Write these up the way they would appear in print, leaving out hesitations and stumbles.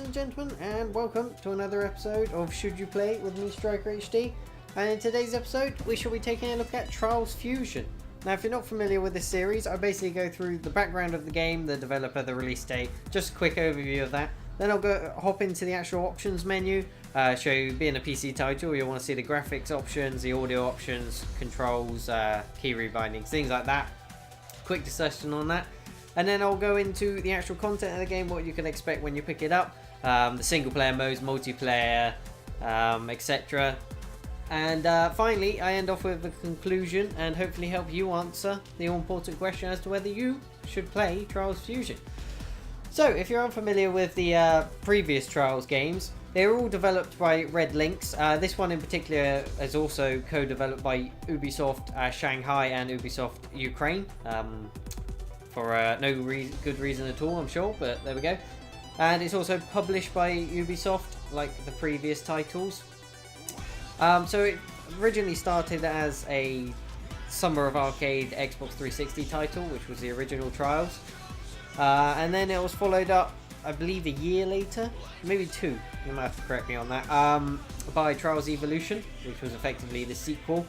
and gentlemen, and welcome to another episode of Should You Play with me, Striker HD. And in today's episode, we shall be taking a look at Trials Fusion. Now, if you're not familiar with this series, I basically go through the background of the game, the developer, the release date, just a quick overview of that. Then I'll hop into the actual options menu, show you, being a PC title, you'll want to see the graphics options, the audio options, controls, key rebindings, things like that. Quick discussion on that. And then I'll go into the actual content of the game, what you can expect when you pick it up, the single player modes, multiplayer, etc. And finally, I end off with a conclusion and hopefully help you answer the all-important question as to whether you should play Trials Fusion. So, if you're unfamiliar with the previous Trials games, they were all developed by Red Lynxs. This one in particular is also co-developed by Ubisoft Shanghai and Ubisoft Ukraine. For no good reason at all, I'm sure, but there we go. And it's also published by Ubisoft, like the previous titles. So it originally started as a Summer of Arcade Xbox 360 title, which was the original Trials. And then it was followed up, I believe, a year later, maybe two, you might have to correct me on that, by Trials Evolution, which was effectively the sequel.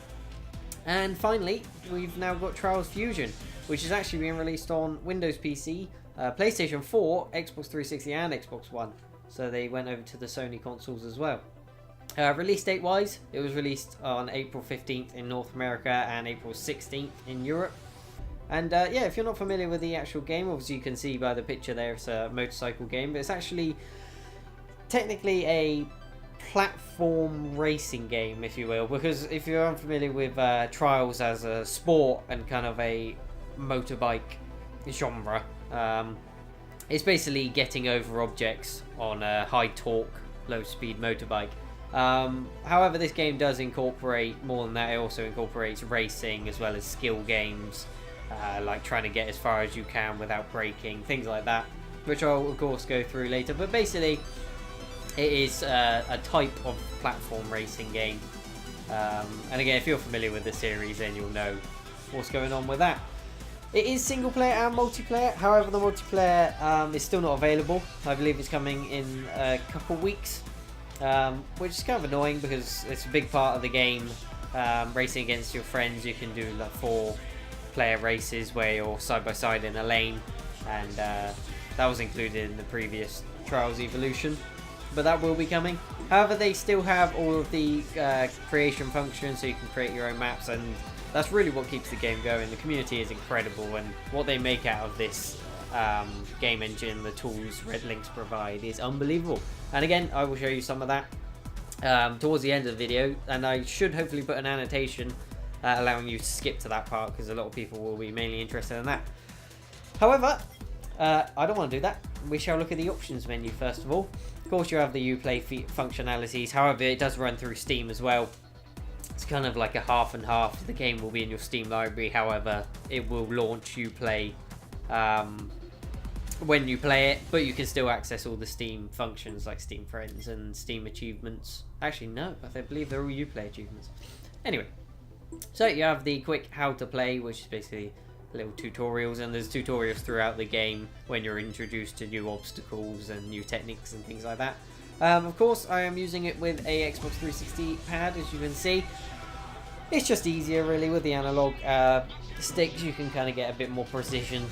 And finally, we've now got Trials Fusion, which is actually being released on Windows PC, PlayStation 4, Xbox 360 and Xbox One. So they went over to the Sony consoles as well. Release date wise, it was released on April 15th in North America and April 16th in Europe. And yeah, if you're not familiar with the actual game, obviously you can see by the picture there it's a motorcycle game, but it's actually technically a platform racing game, if you will, because if you're unfamiliar with Trials as a sport and kind of a motorbike genre, it's basically getting over objects on a high torque, low speed motorbike. However, this game does incorporate more than that. It also incorporates racing as well as skill games, like trying to get as far as you can without braking, things like that, which I'll of course go through later. But basically it is a type of platform racing game, and again, if you're familiar with the series, then you'll know what's going on with that. It is single player and multiplayer. However, the multiplayer is still not available. I believe it's coming in a couple weeks, which is kind of annoying because it's a big part of the game. Racing against your friends, you can do like 4-player races where you're side by side in a lane, and that was included in the previous Trials Evolution, but that will be coming. However, they still have all of the creation functions, so you can create your own maps, and that's really what keeps the game going. The community is incredible, and what they make out of this game engine, the tools Red Lynxs provide, is unbelievable. And again, I will show you some of that towards the end of the video, and I should hopefully put an annotation allowing you to skip to that part, because a lot of people will be mainly interested in that. However, I don't want to do that. We shall look at the options menu first of all. Of course, you have the Uplay functionalities. However, it does run through Steam as well. It's kind of like a half and half. The game will be in your Steam library. However, it will launch Uplay when you play it, but you can still access all the Steam functions like Steam Friends and Steam Achievements. Actually, no, I believe they're all Uplay achievements. Anyway, so you have the quick how to play, which is basically little tutorials, and there's tutorials throughout the game when you're introduced to new obstacles and new techniques and things like that. Of course, I am using it with a Xbox 360 pad, as you can see. It's just easier really with the analog sticks. You can kind of get a bit more precision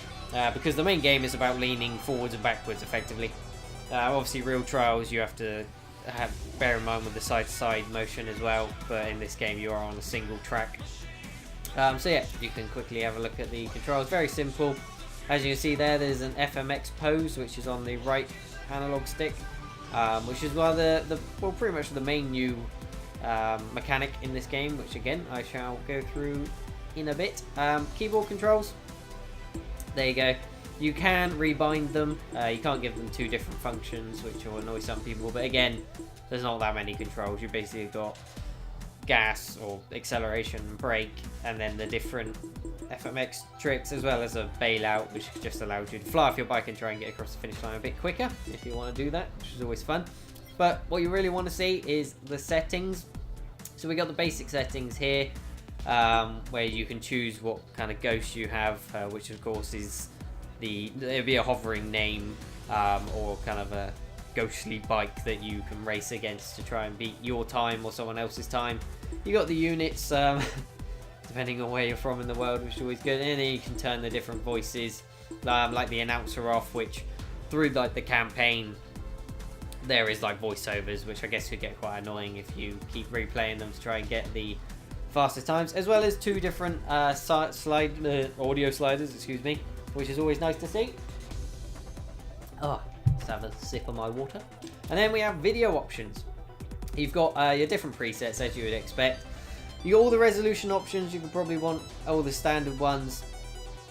because the main game is about leaning forwards and backwards effectively. Obviously, real Trials you have to bear in mind with the side-to-side motion as well, but in this game you are on a single track. So yeah, you can quickly have a look at the controls. Very simple. As you can see there's an FMX pose, which is on the right analog stick, which is one of well, pretty much the main new mechanic in this game, which again I shall go through in a bit. Keyboard controls, there you go. You can rebind them. You can't give them two different functions, which will annoy some people, but again, there's not that many controls. You basically got gas or acceleration, brake, and then the different FMX tricks, as well as a bailout, which just allows you to fly off your bike and try and get across the finish line a bit quicker if you want to do that, which is always fun. But what you really want to see is the settings. So we got the basic settings here, where you can choose what kind of ghost you have, which of course is there'll be a hovering name, or kind of a ghostly bike that you can race against to try and beat your time or someone else's time. You got the units, depending on where you're from in the world, which is always good. And then you can turn the different voices, like the announcer off, which through like the campaign there is like voiceovers, which I guess could get quite annoying if you keep replaying them to try and get the fastest times, as well as 2 different audio sliders, excuse me, which is always nice to see. Oh, let's have a sip of my water. And then we have video options. You've got your different presets, as you would expect. You got all the resolution options. You could probably want all the standard ones.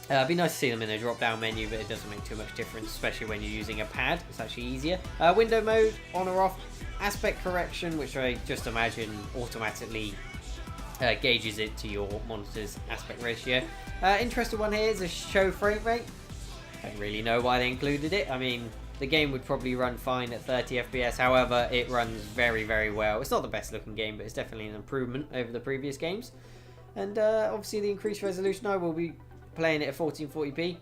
It'd be nice to see them in a drop-down menu, but it doesn't make too much difference, especially when you're using a pad. It's actually easier. Window mode, on or off. Aspect correction, which I just imagine automatically gauges it to your monitor's aspect ratio. Interesting one here is a show frame rate. I don't really know why they included it. I mean, the game would probably run fine at 30 FPS. However, it runs very, very well. It's not the best looking game, but it's definitely an improvement over the previous games. And obviously the increased resolution, I will be playing it at 1440p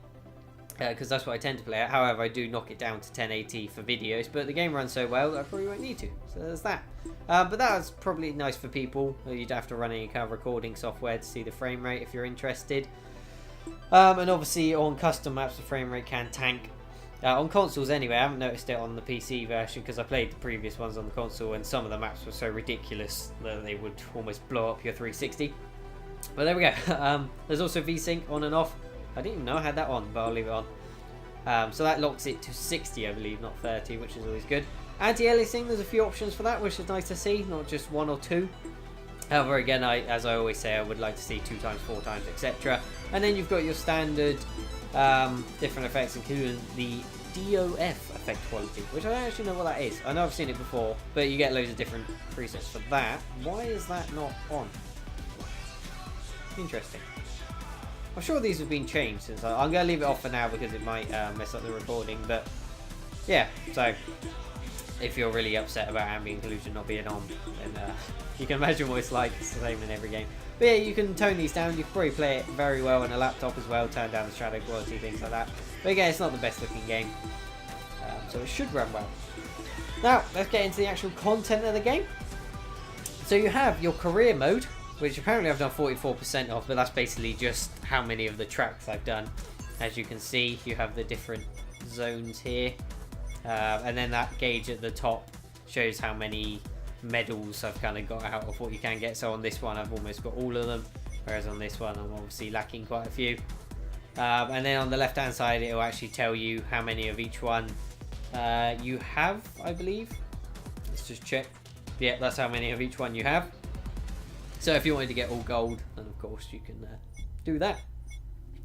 because that's what I tend to play at. However, I do knock it down to 1080 for videos, but the game runs so well that I probably won't need to. So there's that. But that was probably nice for people. You'd have to run any kind of recording software to see the frame rate if you're interested. And obviously on custom maps the frame rate can tank. On consoles anyway, I haven't noticed it on the PC version because I played the previous ones on the console and some of the maps were so ridiculous that they would almost blow up your 360. But there we go. There's also VSync on and off. I didn't even know I had that on, but I'll leave it on. So that locks it to 60, I believe, not 30, which is always good. Anti-aliasing, there's a few options for that, which is nice to see, not just 1 or 2. However, again, as I always say, I would like to see 2 times, 4 times, etc. And then you've got your standard different effects, including the DOF effect quality, which I don't actually know what that is. I know I've seen it before, but you get loads of different presets for that. Why is that not on? Interesting. I'm sure these have been changed since I'm going to leave it off for now because it might mess up the recording, but yeah, so if you're really upset about ambient occlusion not being on, then you can imagine what it's like. It's the same in every game. But yeah, you can tone these down. You can probably play it very well on a laptop as well, turn down the shadow quality, things like that. But again, it's not the best looking game, so it should run well. Now, let's get into the actual content of the game. So you have your career mode, which apparently I've done 44% of, but that's basically just how many of the tracks I've done. As you can see, you have the different zones here, and then that gauge at the top shows how many medals I've kind of got out of what you can get. So on this one I've almost got all of them, whereas on this one I'm obviously lacking quite a few. And then on the left hand side it will actually tell you how many of each one you have, I believe. Let's just check. Yeah, that's how many of each one you have. So if you wanted to get all gold, then of course you can do that.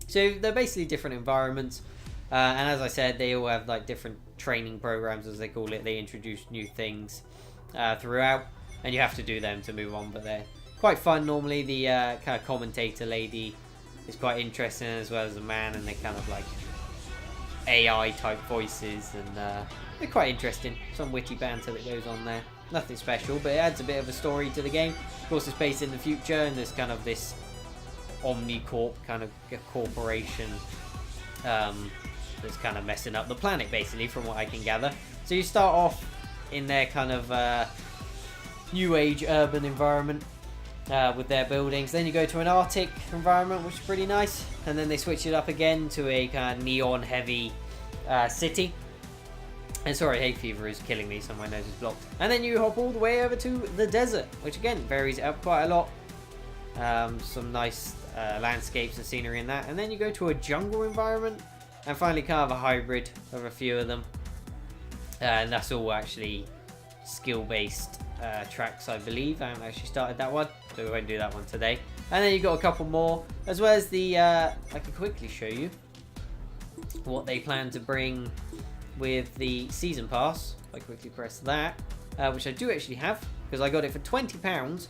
So they're basically different environments, and as I said, they all have like different training programs, as they call it. They introduce new things throughout, and you have to do them to move on, but they're quite fun normally. The kind of commentator lady is quite interesting, as well as a man, and they're kind of like AI type voices, and they're quite interesting. Some witty banter that goes on there. Nothing special, but it adds a bit of a story to the game. Of course, it's based in the future, and there's kind of this Omnicorp kind of corporation that's kind of messing up the planet, basically, from what I can gather. So you start off in their kind of new age urban environment with their buildings. Then you go to an Arctic environment, which is pretty nice, and then they switch it up again to a kind of neon heavy city. And sorry, hay fever is killing me, so my nose is blocked. And then you hop all the way over to the desert, which again varies it up quite a lot. Some nice landscapes and scenery in that. And then you go to a jungle environment, and finally kind of a hybrid of a few of them. And that's all actually skill-based tracks, I believe. I haven't actually started that one, so we won't do that one today. And then you've got a couple more, as well as the I can quickly show you what they plan to bring with the season pass. If I quickly press that, which I do actually have, because I got it for £20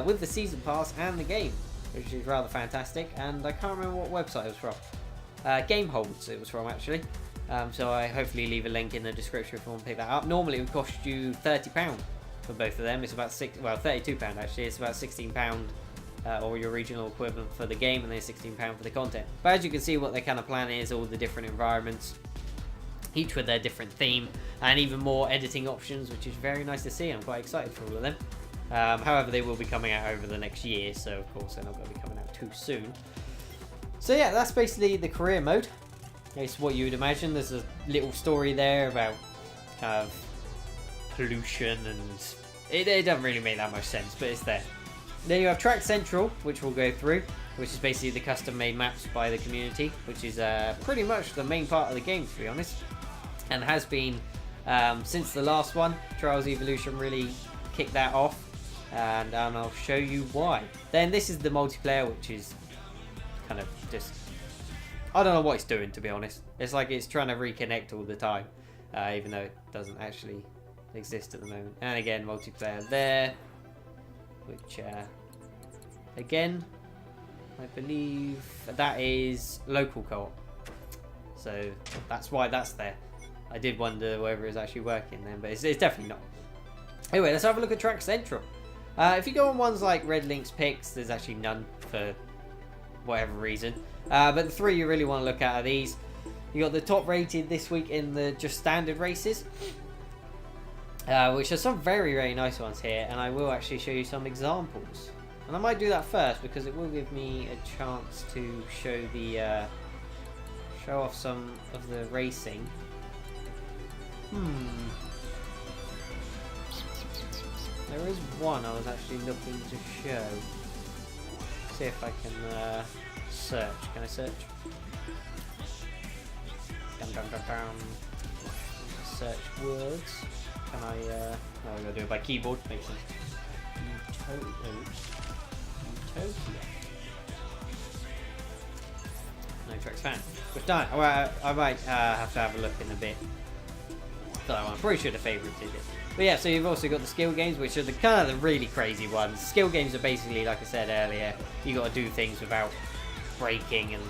with the season pass and the game, which is rather fantastic. And I can't remember what website it was from. Gameholds it was from, actually. So I hopefully leave a link in the description if you want to pick that up. Normally it would cost you £30 for both of them. It's about £32 actually. It's about £16 or your regional equivalent for the game, and then £16 for the content. But as you can see, what their kind of plan is, all the different environments. each with their different theme and even more editing options, which is very nice to see. I'm quite excited for all of them. However, they will be coming out over the next year, so of course they're not going to be coming out too soon. So yeah, that's basically the career mode. It's what you would imagine. There's a little story there about kind of pollution, and it doesn't really make that much sense, but it's there. Then you have Track Central, which we'll go through, which is basically the custom made maps by the community, which is pretty much the main part of the game, to be honest, and has been since the last one. Trials Evolution really kicked that off, and I'll show you why. Then this is the multiplayer, which is kind of just, I don't know what it's doing, to be honest. It's like it's trying to reconnect all the time, even though it doesn't actually exist at the moment. And again, multiplayer there, which again, I believe that is local co-op, so that's why that's there. I did wonder whether it's actually working then, but it's definitely not. Anyway, let's have a look at Track Central. If you go on ones like Red Lynxs picks, there's actually none for whatever reason. But the three you really want to look at are these. You got the top rated this week in the just standard races, which are some very, very nice ones here, and I will actually show you some examples. And I might do that first because it will give me a chance to show the show off some of the racing. There is one I was actually looking to show. See if I can search. Can I search? Search words. Can I? No, I gotta do it by keyboard. Makes sense. Utopia. No Tracks fan. Which done. I might have to have a look in a bit. So I'm pretty sure the favourite did it. But yeah, so you've also got the skill games, which are the kind of the really crazy ones. Skill games are basically, like I said earlier, you got to do things without breaking and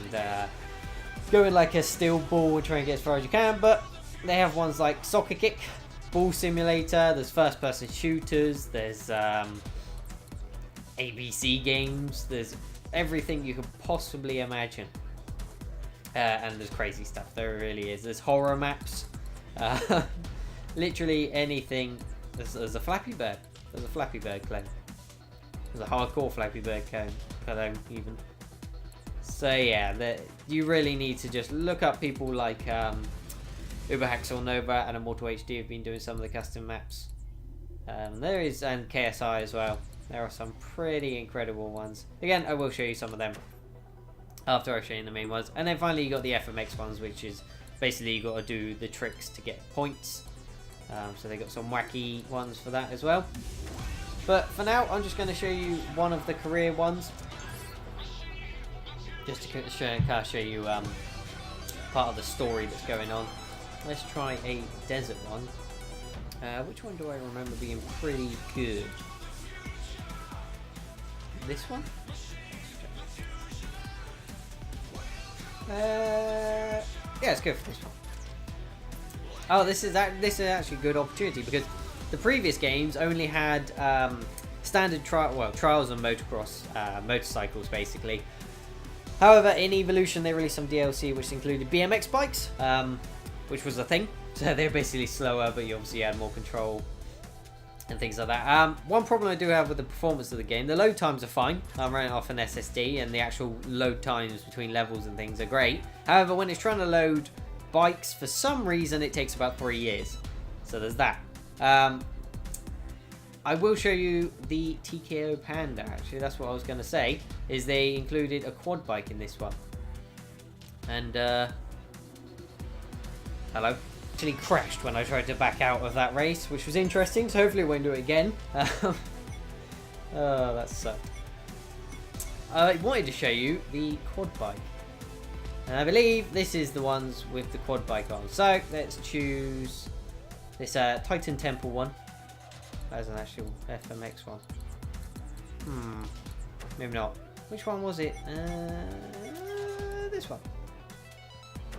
going like a steel ball and trying to get as far as you can. But they have ones like Soccer Kick, Ball Simulator, there's first-person shooters, there's ABC games, there's everything you could possibly imagine. And there's crazy stuff, there really is. There's horror maps. Literally anything. There's a Flappy Bird. There's a Flappy Bird clone. There's a hardcore Flappy Bird clone even. So yeah, you really need to just look up people like Uberhaxel Nova and Immortal HD have been doing some of the custom maps. There is, and KSI as well. There are some pretty incredible ones. Again, I will show you some of them after I show you the main ones. And then finally you got the FMX ones, which is basically you got to do the tricks to get points. So they got some wacky ones for that as well. But for now, I'm just going to show you one of the career ones, just to show you part of the story that's going on. Let's try a desert one. Which one do I remember being pretty good? This one? Yeah, let's go for this one. Oh, this is actually a good opportunity because the previous games only had standard trials and motocross motorcycles basically. However, in Evolution they released some DLC which included BMX bikes, which was a thing. So they're basically slower, but you obviously had more control and things like that. One problem I do have with the performance of the game, the load times are fine. I'm running off an SSD and the actual load times between levels and things are great. However, when it's trying to load bikes, for some reason it takes about 3 years. So there's that. I will show you the TKO Panda, actually. That's what I was going to say, is they included a quad bike in this one. And, hello. Actually crashed when I tried to back out of that race, which was interesting, so hopefully I won't do it again. Oh, that sucked. I wanted to show you the quad bike. And I believe this is the ones with the quad bike on. So let's choose this Titan Temple one. That's an actual FMX one. Maybe not. Which one was it? This one.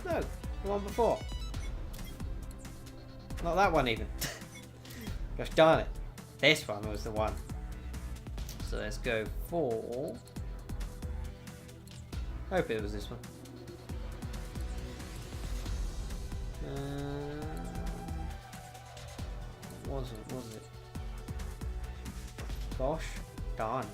No, the one before. Not that one even. Gosh darn it. This one was the one. So let's go for... I hope it was this one. was it? Gosh darn.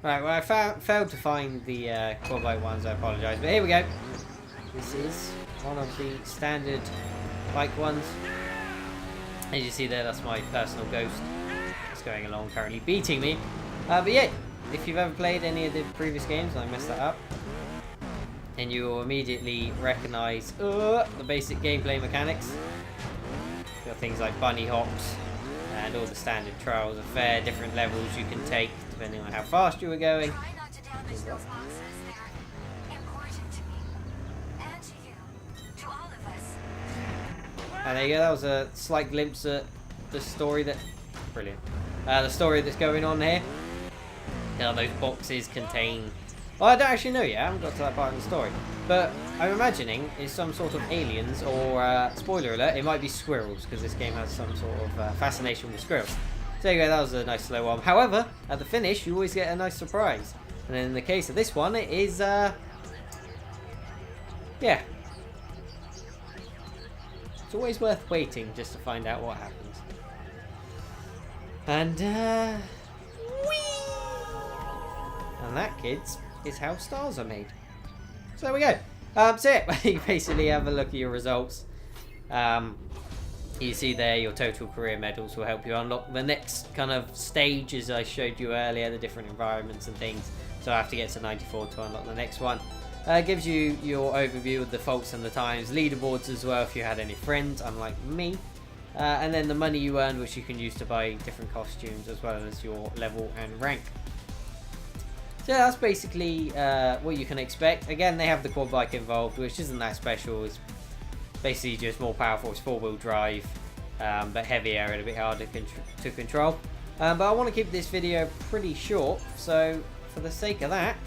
Right, well I failed to find the quad bike ones, I apologise, but here we go. This is one of the standard bike ones. As you see there, that's my personal ghost. It's going along, currently beating me. But yeah, if you've ever played any of the previous games, and I messed that up, then you will immediately recognise the basic gameplay mechanics. You've got things like bunny hops, and all the standard trials of fair, different levels you can take depending on how fast you were going. Try not to damage those boxes. They're important to me. And to you. To all of us. And there you go, that was a slight glimpse at the story that... Brilliant. The story that's going on here. Now those boxes contain... Well, I don't actually know yet, I haven't got to that part of the story. But I'm imagining it's some sort of aliens or, spoiler alert, it might be squirrels, because this game has some sort of fascination with squirrels. So there you go, that was a nice slow one. However, at the finish, you always get a nice surprise. And in the case of this one, it is, yeah. It's always worth waiting just to find out what happens. And, whee! And that, kids, is how stars are made. So there we go. So yeah, you basically have a look at your results. You see there your total career medals will help you unlock the next kind of stage, as I showed you earlier, the different environments and things. So I have to get to 94 to unlock the next one. It gives you your overview of the faults and the times, leaderboards as well if you had any friends, unlike me. And then the money you earned, which you can use to buy different costumes as well as your level and rank. So yeah, that's basically what you can expect. Again, they have the quad bike involved, which isn't that special. It's basically just more powerful. It's 4-wheel drive, but heavier and a bit harder to control. But I want to keep this video pretty short, so for the sake of that,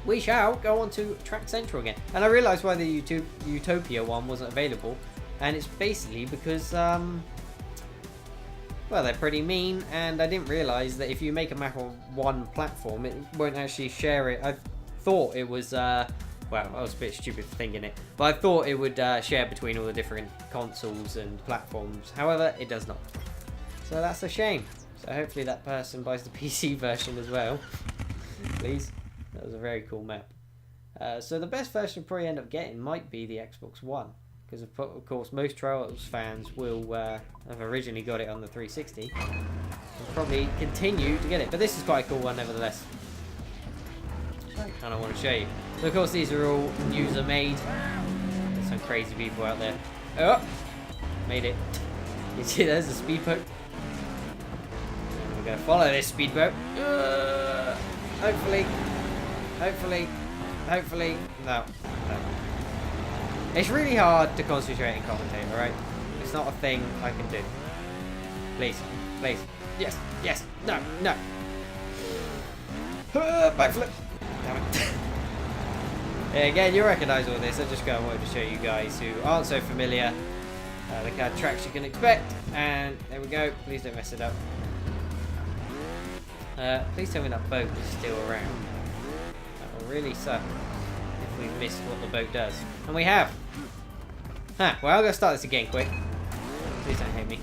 we shall go on to Track Central again. And I realised why the Utopia one wasn't available, and it's basically because well, they're pretty mean, and I didn't realise that if you make a map on one platform, it won't actually share it. I thought it was, well, I was a bit stupid for thinking it, but I thought it would share between all the different consoles and platforms. However, it does not. So that's a shame. So hopefully that person buys the PC version as well. Please. That was a very cool map. So the best version you'll probably end up getting might be the Xbox One. Because of course most Trials fans will have originally got it on the 360 and probably continue to get it. But this is quite a cool one nevertheless. I kind of want to show you. So of course these are all user made. There's some crazy people out there. Oh! Made it. You see there's a speedboat. And we're going to follow this speedboat. Hopefully. No. It's really hard to concentrate and commentate, alright? It's not a thing I can do. Please. Yes, no. Backflip. Damn it. Yeah, again, you recognise all this. I just wanted to show you guys who aren't so familiar the kind of tracks you can expect. And there we go. Please don't mess it up. Please tell me that boat is still around. That will really suck if we've missed what the boat does. And we have. Huh, well, I'm going to start this again quick. Please don't hate me.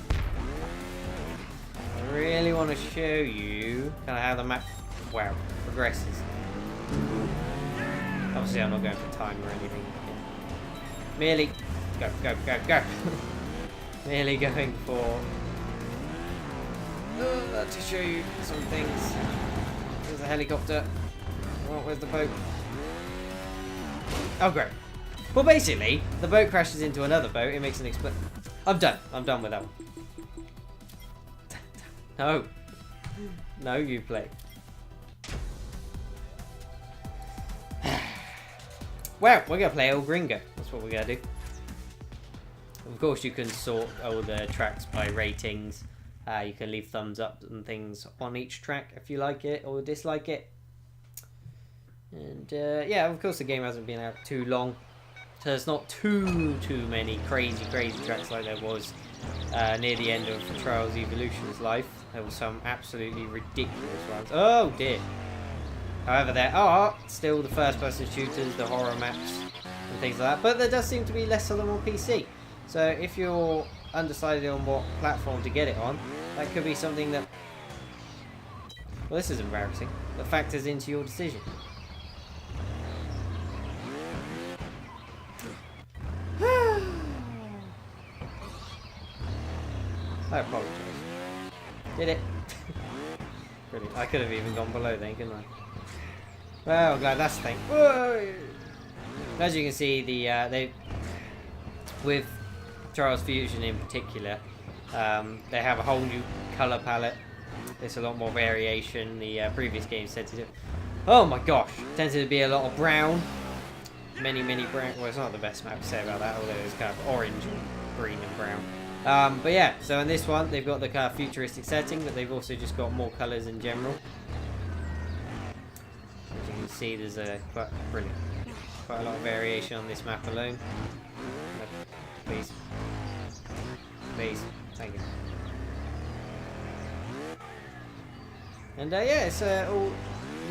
I really want to show you kind of how the map, wow, progresses. Obviously, I'm not going for time or anything. Merely, go. Merely going for, to show you some things. There's a helicopter. Oh, where's the boat? Oh, great. Well, basically, the boat crashes into another boat. It makes an explosion. I'm done with that one. No. No, you play. Well, we're gonna play El Gringo. That's what we're gonna do. Of course, you can sort all the tracks by ratings. You can leave thumbs up and things on each track if you like it or dislike it. And yeah, of course, the game hasn't been out too long, so there's not too many crazy tracks like there was near the end of Trials Evolution's life. There were some absolutely ridiculous ones. Oh dear. However, there are still the first-person shooters, the horror maps, and things like that. But there does seem to be less of them on PC. So if you're undecided on what platform to get it on, that could be something that... Well, this is embarrassing. That factors into your decision. I apologise. Did it? Brilliant. I could have even gone below then, couldn't I? Well, I'm glad that's the thing. Whoa! As you can see, they with Trials Fusion in particular, they have a whole new colour palette. There's a lot more variation. The previous games tended to, oh my gosh, tended to be a lot of brown, many brown. Well, it's not the best map to say about that, although it's kind of orange, green, and brown. But yeah, so in this one, they've got the kind of futuristic setting, but they've also just got more colours in general. As you can see, there's quite a lot of variation on this map alone. Please, thank you. And yeah, it's all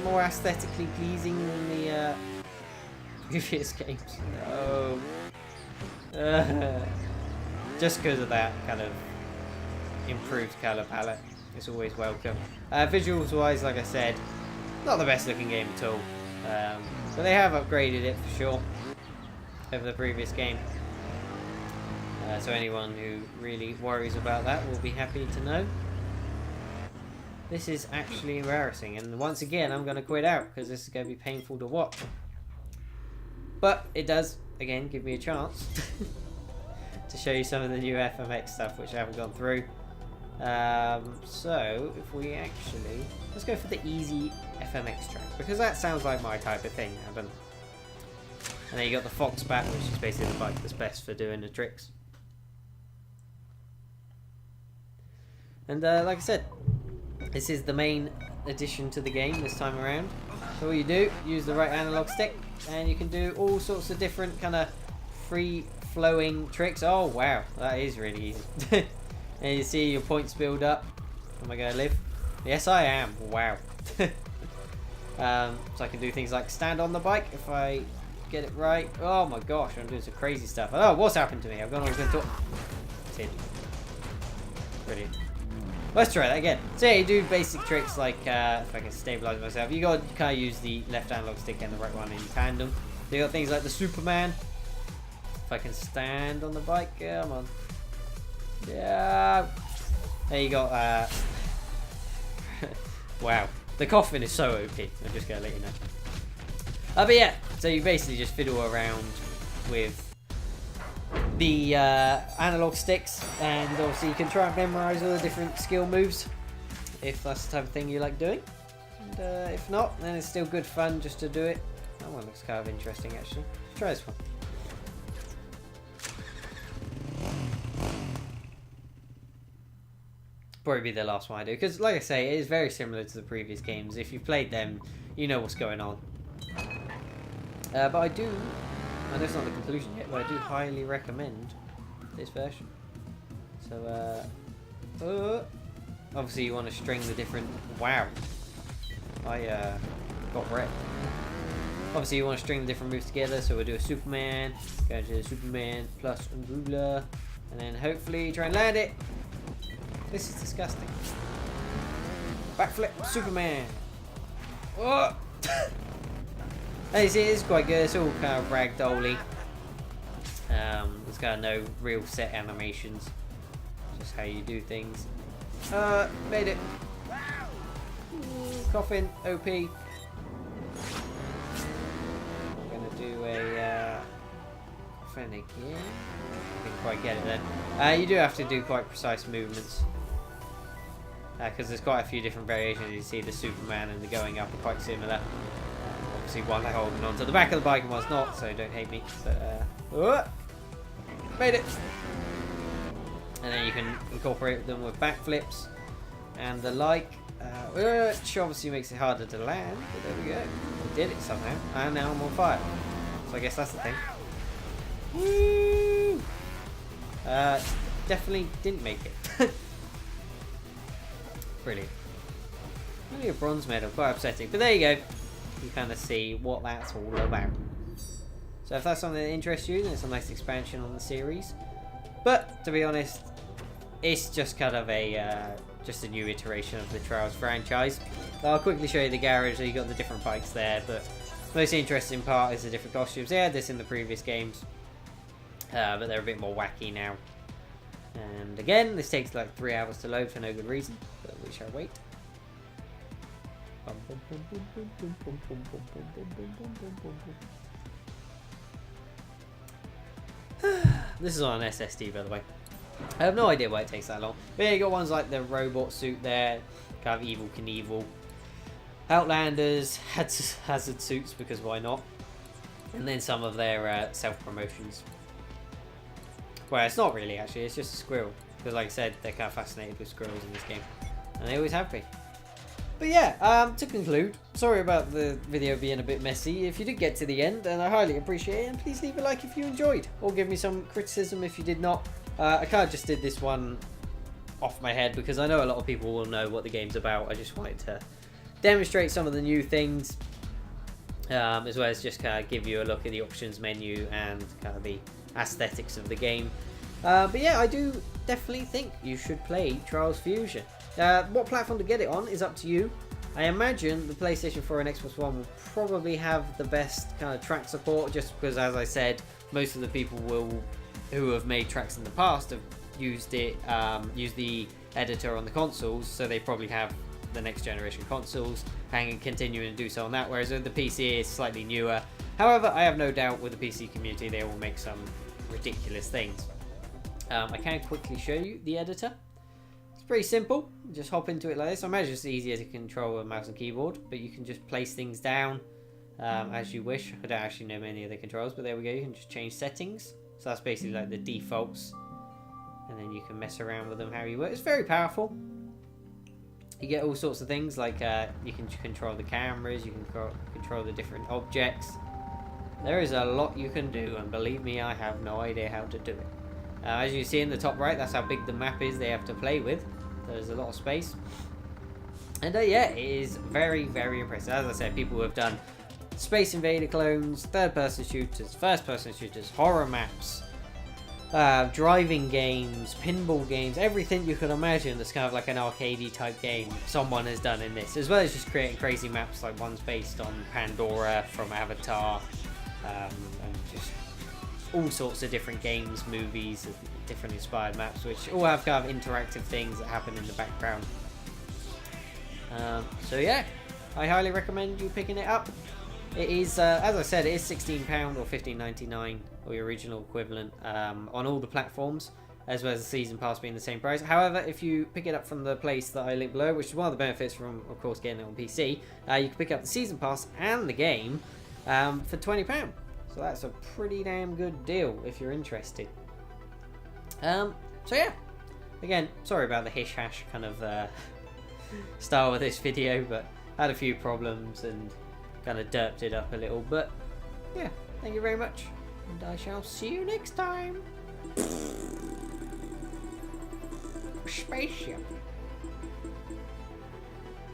more aesthetically pleasing than the previous games. No. Just because of that kind of improved colour palette, it's always welcome. Visuals wise, like I said, not the best looking game at all, but they have upgraded it for sure over the previous game. So anyone who really worries about that will be happy to know. This is actually embarrassing, and once again I'm going to quit out because this is going to be painful to watch. But it does, again, give me a chance to show you some of the new FMX stuff which I haven't gone through. So if we actually, let's go for the easy FMX track, because that sounds like my type of thing. And then you got the Fox Bat, which is basically the bike that's best for doing the tricks. And like I said, this is the main addition to the game this time around. So all you do, use the right analog stick, and you can do all sorts of different kind of free-flowing tricks. Oh wow, that is really easy. And you see your points build up. Am I going to live? Yes, I am. Wow. So I can do things like stand on the bike if I get it right. Oh my gosh, I'm doing some crazy stuff. Oh, what's happened to me? I've gone on to... Brilliant. Let's try that again. So yeah, you do basic tricks like if I can stabilize myself. You got to kind of use the left analog stick and the right one in tandem. So you got things like the Superman. If I can stand on the bike, come on. Yeah. There you got. Wow, the coffin is so OP. I'm just gonna let you know. But yeah, so you basically just fiddle around with the analog sticks, and obviously you can try and memorize all the different skill moves if that's the type of thing you like doing. And if not, then it's still good fun just to do it. That one looks kind of interesting actually. Let's try this one. Probably be the last one I do, because like I say, it is very similar to the previous games. If you've played them, you know what's going on. But I know it's not the conclusion yet, but I do highly recommend this version. So obviously you want to string the different... Wow, I got wrecked. Obviously you want to string the different moves together, so we'll do a Superman, go to Superman plus Umbrella, and then hopefully try and land it. This is disgusting. Backflip, Superman. Oh! As you see, it's quite good. It's all kind of ragdolly. There's kind of no real set animations. Just how you do things. Made it. Coffin, OP. I'm gonna do a coffin again. I didn't quite get it then. You do have to do quite precise movements. because there's quite a few different variations. You see the Superman and the going up are quite similar. Obviously one holding onto the back of the bike and one's not, so don't hate me. So, made it! And then you can incorporate them with backflips and the like, which obviously makes it harder to land, but there we go. We did it somehow, and now I'm on fire. So I guess that's the thing. Woo! Definitely didn't make it. Brilliant. Only a bronze medal, quite upsetting. But there you go. You kind of see what that's all about. So if that's something that interests you, then it's a nice expansion on the series. But to be honest, it's just kind of a just a new iteration of the Trials franchise. I'll quickly show you the garage. So you got the different bikes there, but the most interesting part is the different costumes. They had this in the previous games, but they're a bit more wacky now. And again, this takes like 3 hours to load for no good reason, but we shall wait. This is on an SSD, by the way. I have no idea why it takes that long. But yeah, you got ones like the robot suit there, kind of Evil Knievel. Outlanders, hazard suits, because why not? And then some of their self-promotions. Well, it's not really, actually. It's just a squirrel. Because like I said, they're kind of fascinated with squirrels in this game. And they always have been. But yeah, to conclude, sorry about the video being a bit messy. If you did get to the end, and I highly appreciate it, and please leave a like if you enjoyed. Or give me some criticism if you did not. I kind of just did this one off my head, because I know a lot of people will know what the game's about. I just wanted to demonstrate some of the new things, as well as just kind of give you a look at the options menu and kind of the aesthetics of the game. But yeah, I do definitely think you should play Trials Fusion. What platform to get it on is up to you. I imagine the PlayStation 4 and Xbox One will probably have the best kind of track support, just because, as I said, most of the people who have made tracks in the past have used the editor on the consoles, so they probably have the next generation consoles and can continue and do so on that, whereas with the PC is slightly newer. However, I have no doubt with the PC community they will make some ridiculous things. I can quickly show you the editor. It's pretty simple. Just hop into it like this. I imagine it's easier to control a mouse and keyboard, but you can just place things down as you wish. I don't actually know many of the controls, but there we go. You can just change settings. So that's basically like the defaults, and then you can mess around with them how you want. It's very powerful. You get all sorts of things like you can control the cameras, you can control the different objects. There is a lot you can do, and believe me, I have no idea how to do it. As you see in the top right, that's how big the map is they have to play with. There's a lot of space. And yeah, it is very, very impressive. As I said, people who have done Space Invader clones, third-person shooters, first-person shooters, horror maps, driving games, pinball games, everything you can imagine that's kind of like an arcadey type game, someone has done in this, as well as just creating crazy maps like ones based on Pandora from Avatar, and just all sorts of different games, movies, different inspired maps, which all have kind of interactive things that happen in the background. So yeah, I highly recommend you picking it up. It is, as I said, it is £16 or $15.99 or your original equivalent on all the platforms, as well as the season pass being the same price. However, if you pick it up from the place that I linked below, which is one of the benefits from, of course, getting it on PC, you can pick up the season pass and the game for £20. So that's a pretty damn good deal if you're interested. So yeah, again, sorry about the hish-hash kind of style of this video, but I had a few problems and kind of derped it up a little, but yeah, thank you very much, and I shall see you next time. Spaceship.